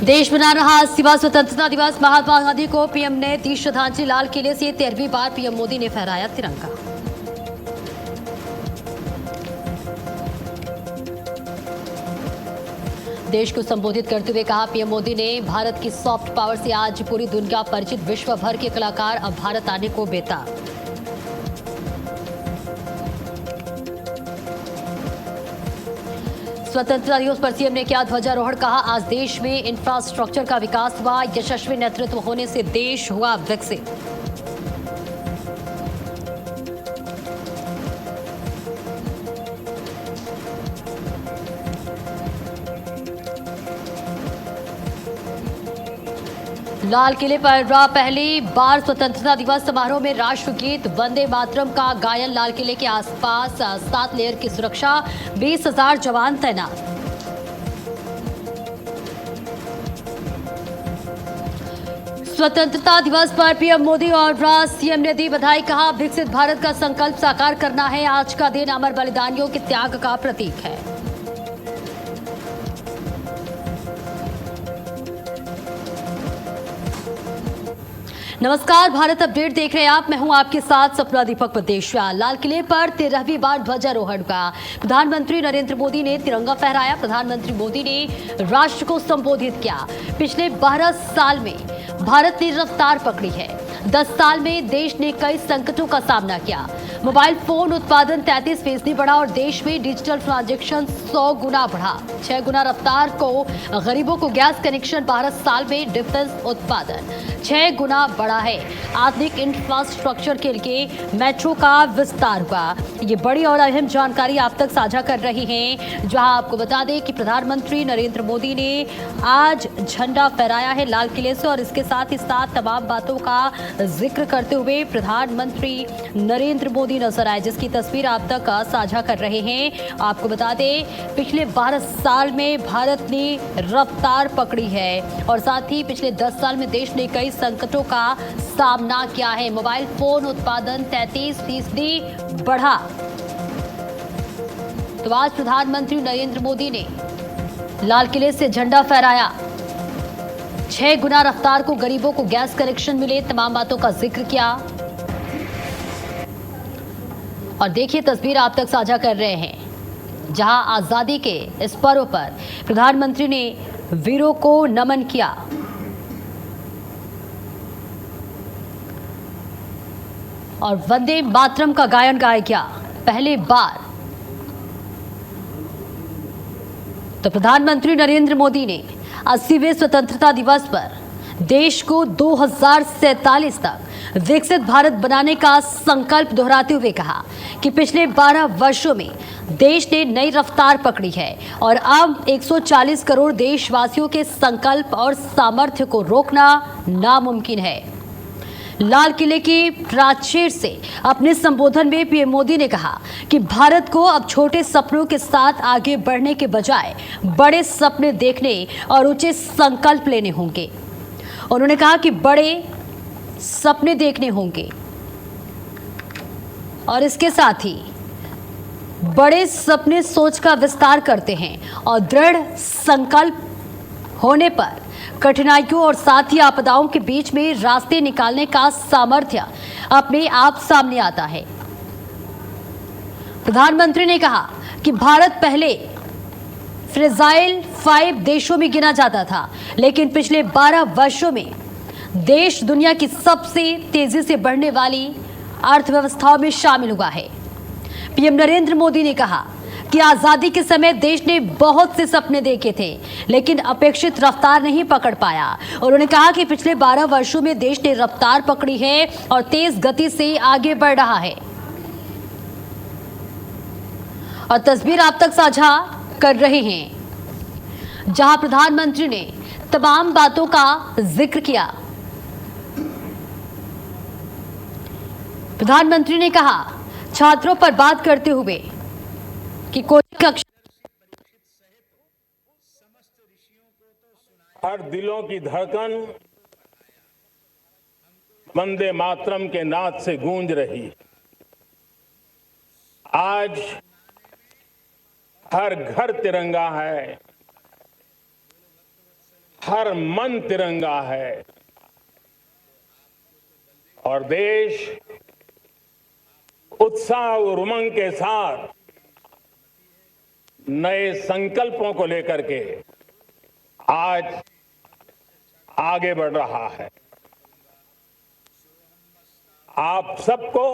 देश मना रहा 80वां स्वतंत्रता दिवस। महात्मा गांधी को पीएम ने दी श्रद्धांजलि। लाल किले से 13वीं बार पीएम मोदी ने फहराया तिरंगा। देश को संबोधित करते हुए कहा पीएम मोदी ने, भारत की सॉफ्ट पावर से आज पूरी दुनिया परिचित, विश्व भर के कलाकार अब भारत आने को बेताब। स्वतंत्रता दिवस पर सीएम ने किया ध्वजारोहण। कहा आज देश में इंफ्रास्ट्रक्चर का विकास हुआ, यशस्वी नेतृत्व होने से देश हुआ विकसित। लाल किले पर पहली बार स्वतंत्रता दिवस समारोह में राष्ट्रगीत वंदे मातरम का गायन। लाल किले के आसपास 7 लेयर की सुरक्षा, 20,000 जवान तैनात। स्वतंत्रता दिवस पर पीएम मोदी और सीएम ने दी बधाई। कहा विकसित भारत का संकल्प साकार करना है। आज का दिन अमर बलिदानियों के त्याग का प्रतीक है। नमस्कार, भारत अपडेट देख रहे हैं आप। मैं हूं आपके साथ सपना दीपक प्रदेशिया। लाल किले पर 13वीं बार ध्वजारोहण का प्रधानमंत्री नरेंद्र मोदी ने तिरंगा फहराया। प्रधानमंत्री मोदी ने राष्ट्र को संबोधित किया। पिछले 12 साल में भारत ने रफ्तार पकड़ी है। 10 साल में देश ने कई संकटों का सामना किया। मोबाइल फोन उत्पादन 33% बढ़ा और देश में डिजिटल ट्रांजैक्शन 100 गुना बढ़ा। 6 गुना रफ्तार को गरीबों को गैस कनेक्शन। 12 साल में डिफेंस उत्पादन 6 गुना बढ़ा है। आधुनिक इंफ्रास्ट्रक्चर के लिए मेट्रो का विस्तार हुआ। ये बड़ी और अहम जानकारी आप तक साझा कर रही हैं, जहां आपको बता दें कि प्रधानमंत्री नरेंद्र मोदी ने आज झंडा फहराया है लाल किले से। और इसके साथ ही साथ तमाम बातों का जिक्र करते हुए प्रधानमंत्री नरेंद्र मोदी नजर आए, जिसकी तस्वीर आप तक साझा कर रहे हैं। आपको बता दें पिछले 12 साल में भारत ने रफ्तार पकड़ी है और साथ ही पिछले 10 साल में देश ने कई संकटों का सामना किया है। मोबाइल फोन उत्पादन 33% बढ़ा। तो आज प्रधानमंत्री नरेंद्र मोदी ने लाल किले से झंडा फहराया। 6 गुना रफ्तार को गरीबों को गैस कनेक्शन मिले। तमाम बातों का जिक्र किया और देखिए तस्वीर आप तक साझा कर रहे हैं, जहां आजादी के इस पर्व पर प्रधानमंत्री ने वीरों को नमन किया। और वंदे मातरम का गायन गाया गया पहली बार। तो प्रधानमंत्री नरेंद्र मोदी ने 80वें स्वतंत्रता दिवस पर देश को 2047 तक विकसित भारत बनाने का संकल्प दोहराते हुए कहा कि पिछले 12 वर्षों में देश ने नई रफ्तार पकड़ी है और अब 140 करोड़ देशवासियों के संकल्प और सामर्थ्य को रोकना नामुमकिन है। लाल किले की प्राचीर से अपने संबोधन में पीएम मोदी ने कहा कि भारत को अब छोटे सपनों के साथ आगे बढ़ने के बजाय बड़े सपने देखने और ऊंचे संकल्प लेने होंगे। उन्होंने कहा कि बड़े सपने देखने होंगे और इसके साथ ही बड़े सपने सोच का विस्तार करते हैं और दृढ़ संकल्प होने पर कठिनाइयों और साथ ही आपदाओं के बीच में रास्ते निकालने का सामर्थ्य अपने आप सामने आता है। प्रधानमंत्री ने कहा कि भारत पहले फ्रेजाइल 5 देशों में गिना जाता था, लेकिन पिछले 12 वर्षों में देश दुनिया की सबसे तेजी से बढ़ने वाली अर्थव्यवस्थाओं में शामिल हुआ है। पीएम नरेंद्र मोदी ने कहा कि आजादी के समय देश ने बहुत से सपने देखे थे, लेकिन अपेक्षित रफ्तार नहीं पकड़ पाया। उन्होंने कहा कि पिछले 12 वर्षों में देश ने रफ्तार पकड़ी है और तेज गति से आगे बढ़ रहा है। और तस्वीर आप तक साझा कर रहे हैं, जहां प्रधानमंत्री ने तमाम बातों का जिक्र किया। प्रधानमंत्री ने कहा छात्रों पर बात करते हुए कि कोचिंग कक्षा हर दिलों की धड़कन वंदे मातरम के नाद से गूंज रही है। आज हर घर तिरंगा है, हर मन तिरंगा है और देश उत्साह और उमंग के साथ नए संकल्पों को लेकर के आज आगे बढ़ रहा है। आप सबको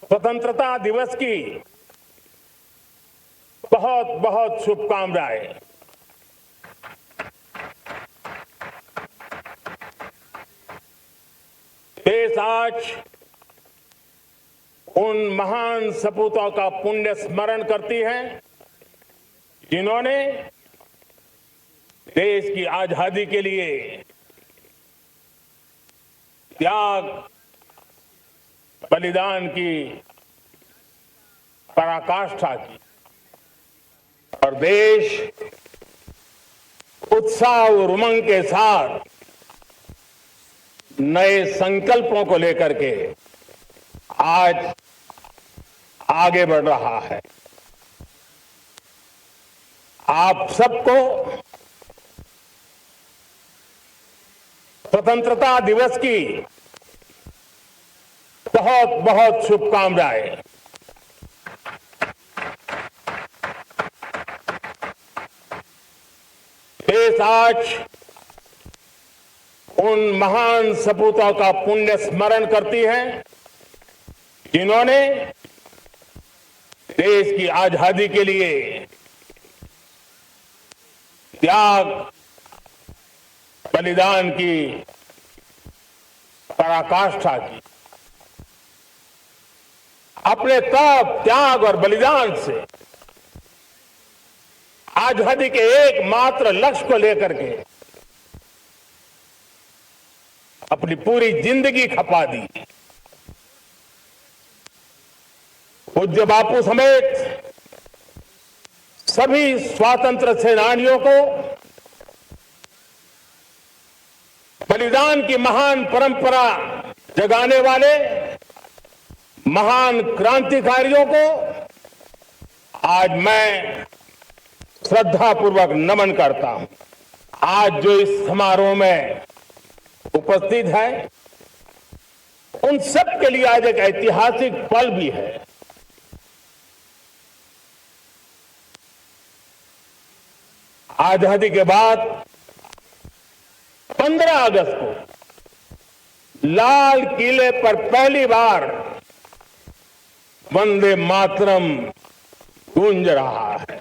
स्वतंत्रता दिवस की बहुत बहुत शुभकामनाएं। देश आज उन महान सपूतों का पुण्य स्मरण करती है जिन्होंने देश की आजादी के लिए त्याग बलिदान की पराकाष्ठा की और देश उत्साह और उमंग के साथ नए संकल्पों को लेकर के आज आगे बढ़ रहा है। आप सबको स्वतंत्रता दिवस की बहुत बहुत शुभकामनाएं। देश आज उन महान सपूतों का पुण्य स्मरण करती है जिन्होंने देश की आजादी के लिए त्याग बलिदान की पराकाष्ठा की। अपने तप त्याग और बलिदान से आजादी के एकमात्र लक्ष्य को लेकर के अपनी पूरी जिंदगी खपा दी। पूज्य बापू समेत सभी स्वातंत्र सेनानियों को बलिदान की महान परंपरा जगाने वाले महान क्रांतिकारियों को आज मैं श्रद्धापूर्वक नमन करता हूं। आज जो इस समारोह में उपस्थित है उन सब के लिए आज एक ऐतिहासिक पल भी है। आजादी के बाद 15 अगस्त को लाल किले पर पहली बार वंदे मातरम गूंज रहा है।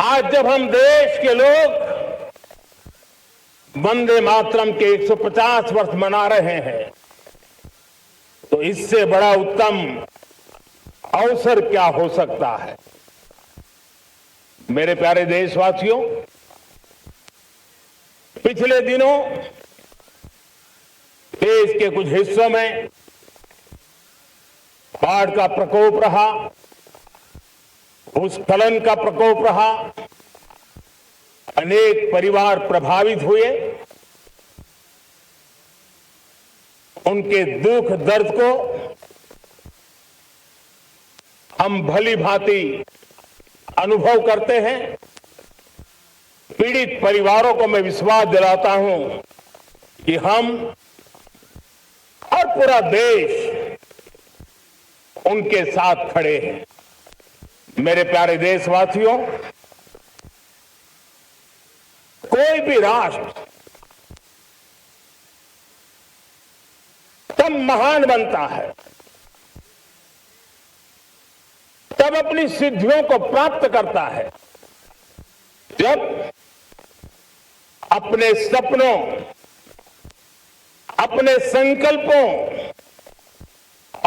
आज जब हम देश के लोग वंदे मातरम के 150 वर्ष मना रहे हैं तो इससे बड़ा उत्तम अवसर क्या हो सकता है। मेरे प्यारे देशवासियों, पिछले दिनों देश के कुछ हिस्सों में बाढ़ का प्रकोप रहा, भूस्खलन का प्रकोप रहा, अनेक परिवार प्रभावित हुए। उनके दुख दर्द को हम भली भांति अनुभव करते हैं। पीड़ित परिवारों को मैं विश्वास दिलाता हूं कि हम और पूरा देश उनके साथ खड़े हैं। मेरे प्यारे देशवासियों, कोई भी राष्ट्र तब महान बनता है, तब अपनी सिद्धियों को प्राप्त करता है जब अपने सपनों, अपने संकल्पों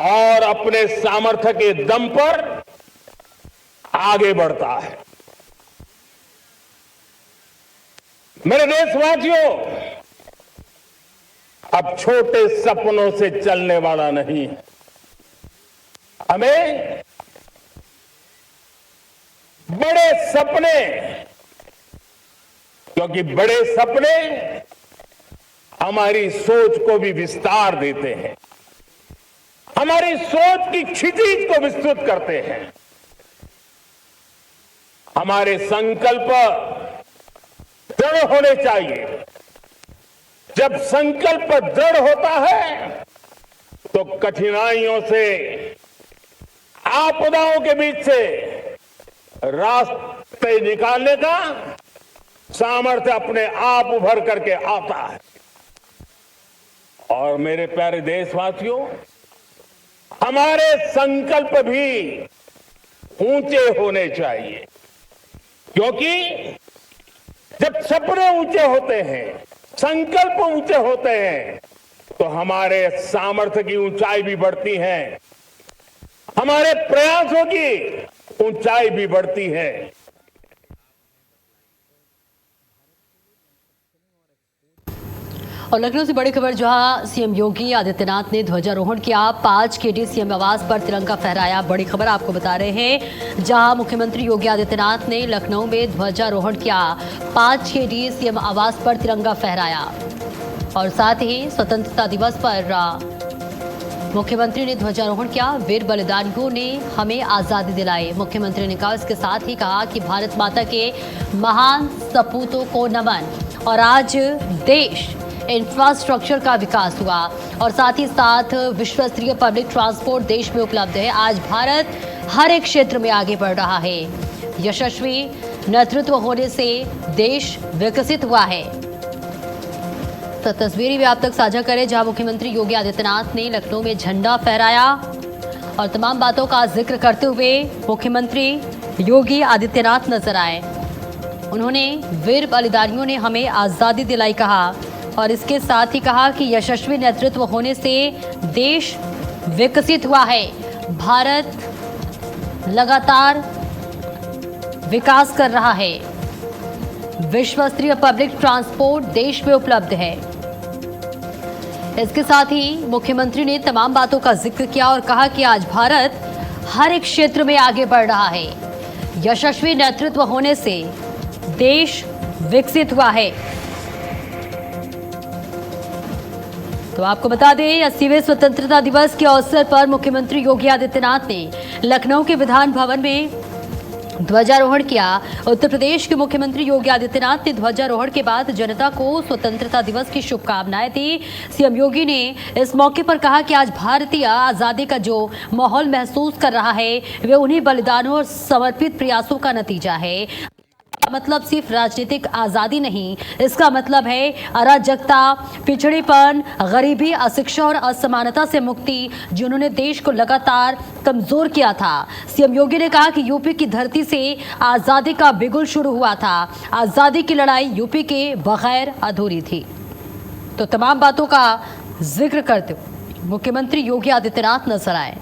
और अपने सामर्थ्य के दम पर आगे बढ़ता है। मेरे देशवासियों, अब छोटे सपनों से चलने वाला नहीं है। हमें बड़े सपने, क्योंकि बड़े सपने हमारी सोच को भी विस्तार देते हैं, हमारी सोच की क्षितिज को विस्तृत करते हैं। हमारे संकल्प दृढ़ होने चाहिए। जब संकल्प दृढ़ होता है तो कठिनाइयों से, आपदाओं के बीच से रास्ते निकालने का सामर्थ्य अपने आप उभर करके आता है। और मेरे प्यारे देशवासियों, हमारे संकल्प भी ऊंचे होने चाहिए, क्योंकि जब सपने ऊंचे होते हैं, संकल्प ऊंचे होते हैं, तो हमारे सामर्थ्य की ऊंचाई भी बढ़ती है, हमारे प्रयासों की ऊंचाई भी बढ़ती है। और लखनऊ से बड़ी खबर, जहां सीएम योगी आदित्यनाथ ने ध्वजारोहण किया। 5 केडी सीएम आवास पर तिरंगा फहराया। बड़ी खबर आपको बता रहे हैं, जहां मुख्यमंत्री योगी आदित्यनाथ ने लखनऊ में ध्वजारोहण किया। 5 केडी सीएम आवास पर तिरंगा फहराया और साथ ही स्वतंत्रता दिवस पर मुख्यमंत्री ने ध्वजारोहण किया। वीर बलिदानियों ने हमें आजादी दिलाई, मुख्यमंत्री ने कहा। इसके साथ ही कहा कि भारत माता के महान सपूतों को नमन। और आज देश इंफ्रास्ट्रक्चर का विकास हुआ और साथ ही साथ विश्व स्तरीय पब्लिक ट्रांसपोर्ट देश में उपलब्ध है। आज भारत हर एक क्षेत्र में आगे बढ़ रहा है। यशस्वी नेतृत्व होने से देश विकसित हुआ है। तो तस्वीरें भी आप तक साझा करें, जहां मुख्यमंत्री योगी आदित्यनाथ ने लखनऊ में झंडा फहराया और तमाम बातों का जिक्र करते हुए मुख्यमंत्री योगी आदित्यनाथ नजर आए। उन्होंने वीर बलिदानियों ने हमें आजादी दिलाई कहा और इसके साथ ही कहा कि यशस्वी नेतृत्व होने से देश विकसित हुआ है। भारत लगातार विकास कर रहा है। विश्व स्तरीय पब्लिक ट्रांसपोर्ट देश में उपलब्ध है। इसके साथ ही मुख्यमंत्री ने तमाम बातों का जिक्र किया और कहा कि आज भारत हर एक क्षेत्र में आगे बढ़ रहा है। यशस्वी नेतृत्व होने से देश विकसित हुआ है। तो आपको बता दें, 80वें स्वतंत्रता दिवस के अवसर पर मुख्यमंत्री योगी आदित्यनाथ ने लखनऊ के विधान भवन में ध्वजारोहण किया। उत्तर प्रदेश के मुख्यमंत्री योगी आदित्यनाथ ने ध्वजारोहण के बाद जनता को स्वतंत्रता दिवस की शुभकामनाएं दी। सीएम योगी ने इस मौके पर कहा कि आज भारतीय आजादी का जो माहौल महसूस कर रहा है, वे उन्हीं बलिदानों और समर्पित प्रयासों का नतीजा है। मतलब सिर्फ राजनीतिक आजादी नहीं, इसका मतलब है अराजकता, पिछड़ेपन, गरीबी, अशिक्षा और असमानता से मुक्ति, जिन्होंने देश को लगातार कमजोर किया था। सीएम योगी ने कहा कि यूपी की धरती से आजादी का बिगुल शुरू हुआ था। आजादी की लड़ाई यूपी के बगैर अधूरी थी। तो तमाम बातों का जिक्र करते हुए मुख्यमंत्री योगी आदित्यनाथ नजर आए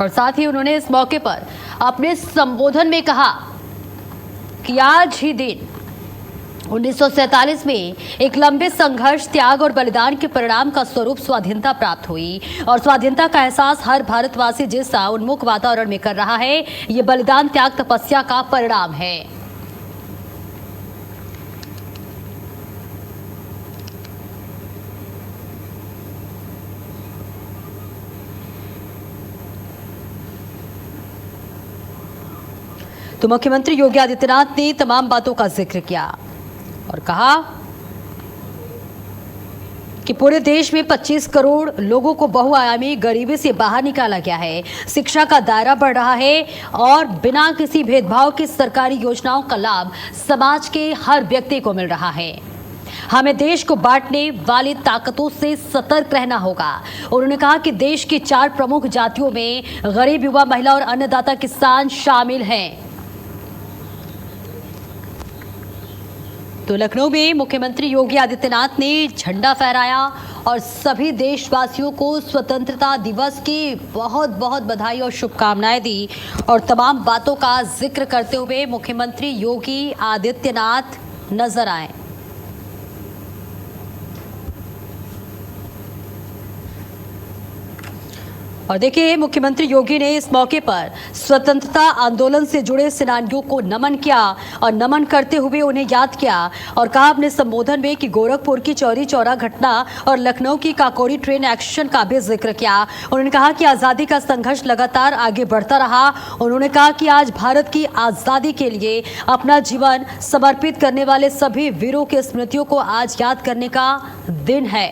और साथ ही उन्होंने इस मौके पर अपने संबोधन में कहा कि आज ही दिन 1947 में एक लंबे संघर्ष, त्याग और बलिदान के परिणाम का स्वरूप स्वाधीनता प्राप्त हुई और स्वाधीनता का एहसास हर भारतवासी जिस उन्मुख वातावरण में कर रहा है, ये बलिदान, त्याग, तपस्या का परिणाम है। तो मुख्यमंत्री योगी आदित्यनाथ ने तमाम बातों का जिक्र किया और कहा कि पूरे देश में 25 करोड़ लोगों को बहुआयामी गरीबी से बाहर निकाला गया है। शिक्षा का दायरा बढ़ रहा है और बिना किसी भेदभाव की सरकारी योजनाओं का लाभ समाज के हर व्यक्ति को मिल रहा है। हमें देश को बांटने वाली ताकतों से सतर्क रहना होगा। उन्होंने कहा कि देश की 4 प्रमुख जातियों में गरीब, युवा, महिला और अन्नदाता किसान शामिल हैं। तो लखनऊ में मुख्यमंत्री योगी आदित्यनाथ ने झंडा फहराया और सभी देशवासियों को स्वतंत्रता दिवस की बहुत बहुत बधाई और शुभकामनाएं दी और तमाम बातों का जिक्र करते हुए मुख्यमंत्री योगी आदित्यनाथ नजर आए। और देखिए, मुख्यमंत्री योगी ने इस मौके पर स्वतंत्रता आंदोलन से जुड़े सेनानियों को नमन किया और नमन करते हुए उन्हें याद किया और कहा अपने संबोधन में कि गोरखपुर की चौरी चौरा घटना और लखनऊ की काकोरी ट्रेन एक्शन का भी जिक्र किया। उन्होंने कहा कि आज़ादी का संघर्ष लगातार आगे बढ़ता रहा। उन्होंने कहा कि आज भारत की आज़ादी के लिए अपना जीवन समर्पित करने वाले सभी वीरों की स्मृतियों को आज याद करने का दिन है।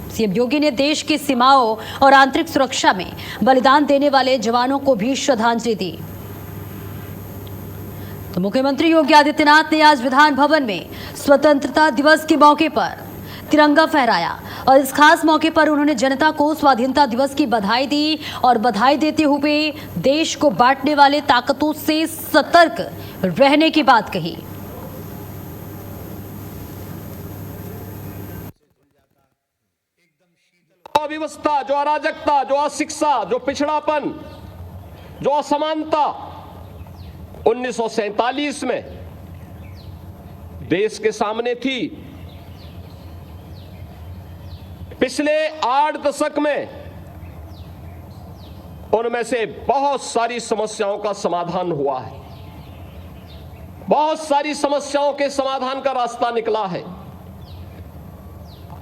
सीएम योगी ने देश की सीमाओं और आंतरिक सुरक्षा में बलिदान देने वाले जवानों को भी श्रद्धांजलि दी। तो मुख्यमंत्री योगी आदित्यनाथ ने आज विधान भवन में स्वतंत्रता दिवस के मौके पर तिरंगा फहराया और इस खास मौके पर उन्होंने जनता को स्वाधीनता दिवस की बधाई दी और बधाई देते हुए देश को बांटने वाले ताकतों से सतर्क रहने की बात कही। अव्यवस्था, जो अराजकता, जो अशिक्षा, जो पिछड़ापन, जो असमानता 1947 में देश के सामने थी, पिछले 8 दशक में उनमें से बहुत सारी समस्याओं का समाधान हुआ है। बहुत सारी समस्याओं के समाधान का रास्ता निकला है।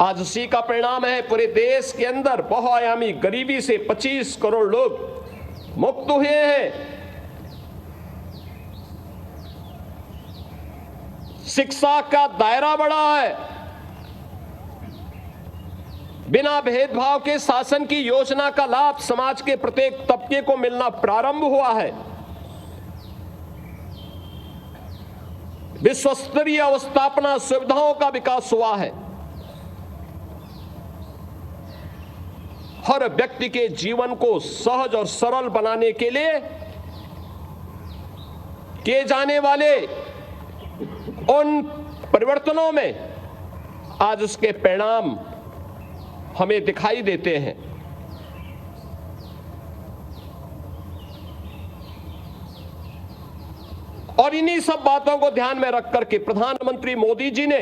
आज उसी का परिणाम है पूरे देश के अंदर बहुआयामी गरीबी से 25 करोड़ लोग मुक्त हुए हैं। शिक्षा का दायरा बढ़ा है। बिना भेदभाव के शासन की योजना का लाभ समाज के प्रत्येक तबके को मिलना प्रारंभ हुआ है। विश्व स्तरीय अवस्थापना सुविधाओं का विकास हुआ है। हर व्यक्ति के जीवन को सहज और सरल बनाने के लिए किए जाने वाले उन परिवर्तनों में आज उसके परिणाम हमें दिखाई देते हैं। और इन्हीं सब बातों को ध्यान में रख करके प्रधानमंत्री मोदी जी ने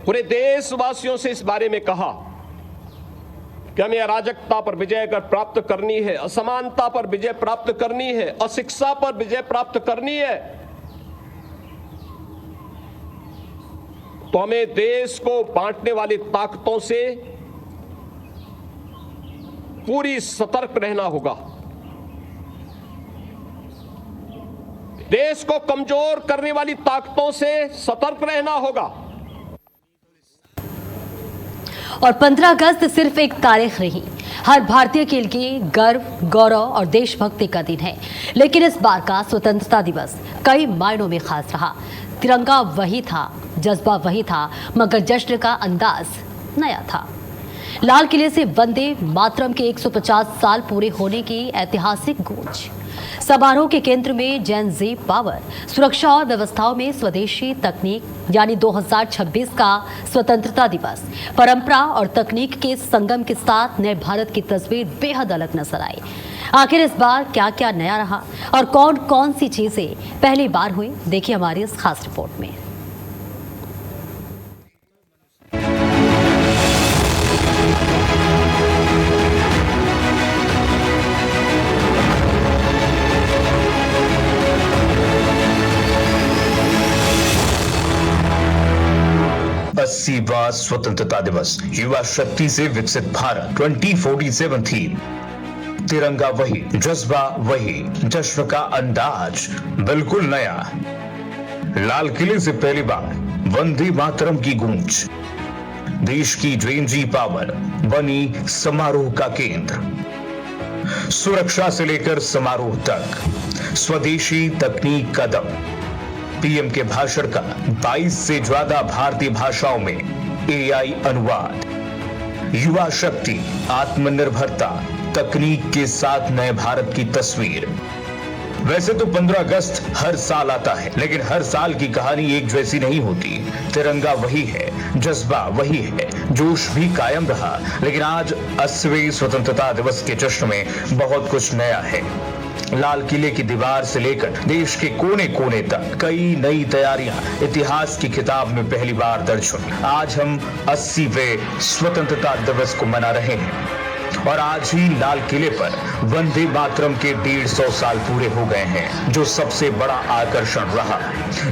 पूरे देशवासियों से इस बारे में कहा कि हमें अराजकता पर विजय प्राप्त करनी है, असमानता पर विजय प्राप्त करनी है, अशिक्षा पर विजय प्राप्त करनी है। तो हमें देश को बांटने वाली ताकतों से पूरी सतर्क रहना होगा। देश को कमजोर करने वाली ताकतों से सतर्क रहना होगा। और 15 अगस्त सिर्फ एक तारीख नहीं, हर भारतीय के लिए गर्व, गौरव और देशभक्ति का दिन है। लेकिन इस बार का स्वतंत्रता दिवस कई मायनों में खास रहा। तिरंगा वही था, जज्बा वही था, मगर जश्न का अंदाज नया था। लाल किले से वंदे मातरम के 150 साल पूरे होने की ऐतिहासिक गूंज। समारोह के केंद्र में जेन जी पावर, सुरक्षा और व्यवस्थाओं में स्वदेशी तकनीक, यानी 2026 का स्वतंत्रता दिवस परंपरा और तकनीक के संगम के साथ नए भारत की तस्वीर बेहद अलग नजर आई। आखिर इस बार क्या क्या नया रहा और कौन कौन सी चीजें पहली बार हुई, देखिए हमारी इस खास रिपोर्ट में। अस्सीवां स्वतंत्रता दिवस, युवा शक्ति से विकसित भारत 2047 थीम। तिरंगा वही, जज्बा वही, जश्न का अंदाज बिल्कुल नया। लाल किले से पहली बार वंदे मातरम की गूंज। देश की जेन जी पावर बनी समारोह का केंद्र। सुरक्षा से लेकर समारोह तक स्वदेशी तकनीक का दम। पीएम के भाषण का 22 से ज्यादा भारतीय भाषाओं में एआई अनुवाद। युवा शक्ति, आत्मनिर्भरता, तकनीक के साथ नए भारत की तस्वीर। वैसे तो 15 अगस्त हर साल आता है, लेकिन हर साल की कहानी एक जैसी नहीं होती। तिरंगा वही है, जज्बा वही है, जोश भी कायम रहा, लेकिन आज 80वें स्वतंत्रता दिवस के जश्न में बहुत कुछ नया है। लाल किले की दीवार से लेकर देश के कोने कोने तक कई नई तैयारियां इतिहास की किताब में पहली बार दर्ज हुई। आज हम 80वें स्वतंत्रता दिवस को मना रहे हैं और आज ही लाल किले पर वंदे मातरम के 150 साल पूरे हो गए हैं, जो सबसे बड़ा आकर्षण रहा।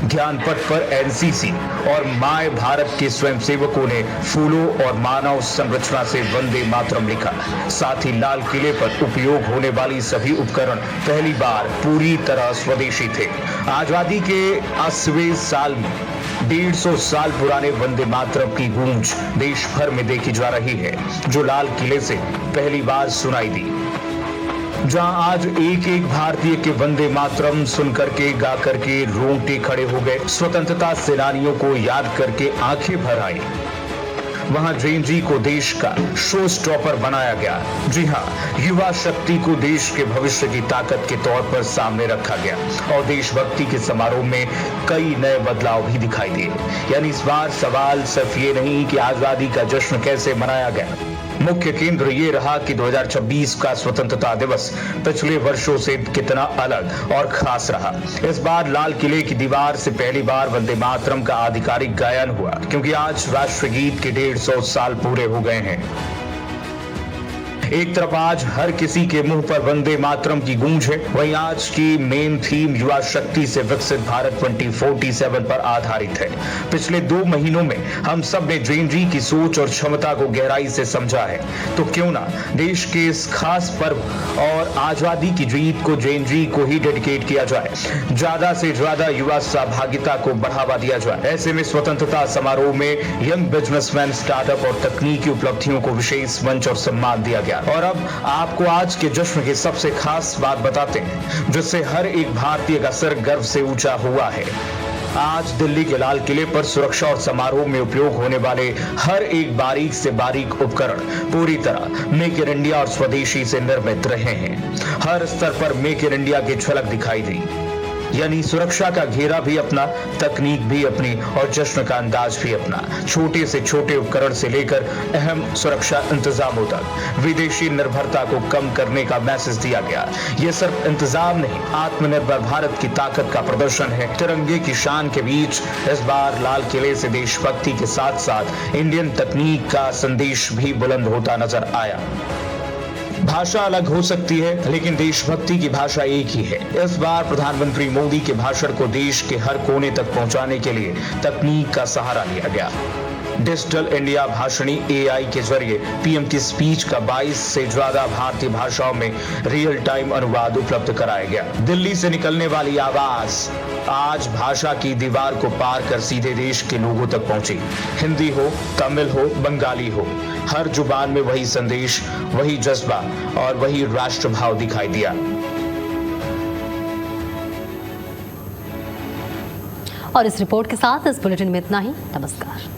ज्ञानपथ पर एनसीसी और माय भारत के स्वयंसेवकों ने फूलों और मानव संरचना से वंदे मातरम लिखा। साथ ही लाल किले पर उपयोग होने वाली सभी उपकरण पहली बार पूरी तरह स्वदेशी थे। आजादी के 80वें साल में 150 साल पुराने वंदे मातरम की गूंज देश भर में देखी जा रही है, जो लाल किले से पहली बार सुनाई दी। जहां आज एक एक भारतीय के वंदे मातरम सुन करके गा करके रोंगटे खड़े हो गए, स्वतंत्रता सेनानियों को याद करके आंखें भर आई, वहां जेएनजी को देश का शो स्टॉपर बनाया गया। जी हां, युवा शक्ति को देश के भविष्य की ताकत के तौर पर सामने रखा गया और देशभक्ति के समारोह में कई नए बदलाव भी दिखाई दिए। यानी इस बार सवाल सिर्फ ये नहीं कि आजादी का जश्न कैसे मनाया गया, मुख्य केंद्र ये रहा कि 2026 का स्वतंत्रता दिवस पिछले वर्षों से कितना अलग और खास रहा। इस बार लाल किले की दीवार से पहली बार वंदे मातरम का आधिकारिक गायन हुआ, क्योंकि आज राष्ट्रगीत के 150 साल पूरे हो गए हैं। एक तरफ आज हर किसी के मुंह पर वंदे मातरम की गूंज है, वहीं आज की मेन थीम युवा शक्ति से विकसित भारत 2047 पर आधारित है। पिछले 2 महीनों में हम सब ने जेएनजी की सोच और क्षमता को गहराई से समझा है, तो क्यों ना देश के इस खास पर्व और आजादी की जीत को जेएनजी को ही डेडिकेट किया जाए, ज्यादा से ज्यादा युवा सहभागिता को बढ़ावा दिया जाए। ऐसे में स्वतंत्रता समारोह में यंग बिजनेसमैन, स्टार्टअप और तकनीकी उपलब्धियों को विशेष मंच और सम्मान दिया गया। और अब आपको आज के जश्न की सबसे खास बात बताते हैं, जिससे हर एक भारतीय का सर गर्व से ऊंचा हुआ है। आज दिल्ली के लाल किले पर सुरक्षा और समारोह में उपयोग होने वाले हर एक बारीक से बारीक उपकरण पूरी तरह मेक इन इंडिया और स्वदेशी से निर्मित रहे हैं। हर स्तर पर मेक इन इंडिया की झलक दिखाई दी, यानी सुरक्षा का घेरा भी अपना, तकनीक भी अपनी और जश्न का अंदाज भी अपना। छोटे से छोटे उपकरण से लेकर अहम सुरक्षा इंतजामों तक विदेशी निर्भरता को कम करने का मैसेज दिया गया। ये सिर्फ इंतजाम नहीं, आत्मनिर्भर भारत की ताकत का प्रदर्शन है। तिरंगे की शान के बीच इस बार लाल किले से देशभक्ति के साथ साथ इंडियन तकनीक का संदेश भी बुलंद होता नजर आया। भाषा अलग हो सकती है, लेकिन देशभक्ति की भाषा एक ही है। इस बार प्रधानमंत्री मोदी के भाषण को देश के हर कोने तक पहुंचाने के लिए तकनीक का सहारा लिया गया। डिजिटल इंडिया भाषणी एआई के जरिए पीएम की स्पीच का 22 से ज्यादा भारतीय भाषाओं में रियल टाइम अनुवाद उपलब्ध कराया गया। दिल्ली से निकलने वाली आवाज आज भाषा की दीवार को पार कर सीधे देश के लोगों तक पहुंची। हिंदी हो, तमिल हो, बंगाली हो, हर जुबान में वही संदेश, वही जज्बा और वही राष्ट्रभाव दिखाई दिया। और इस रिपोर्ट के साथ इस बुलेटिन में इतना ही। नमस्कार।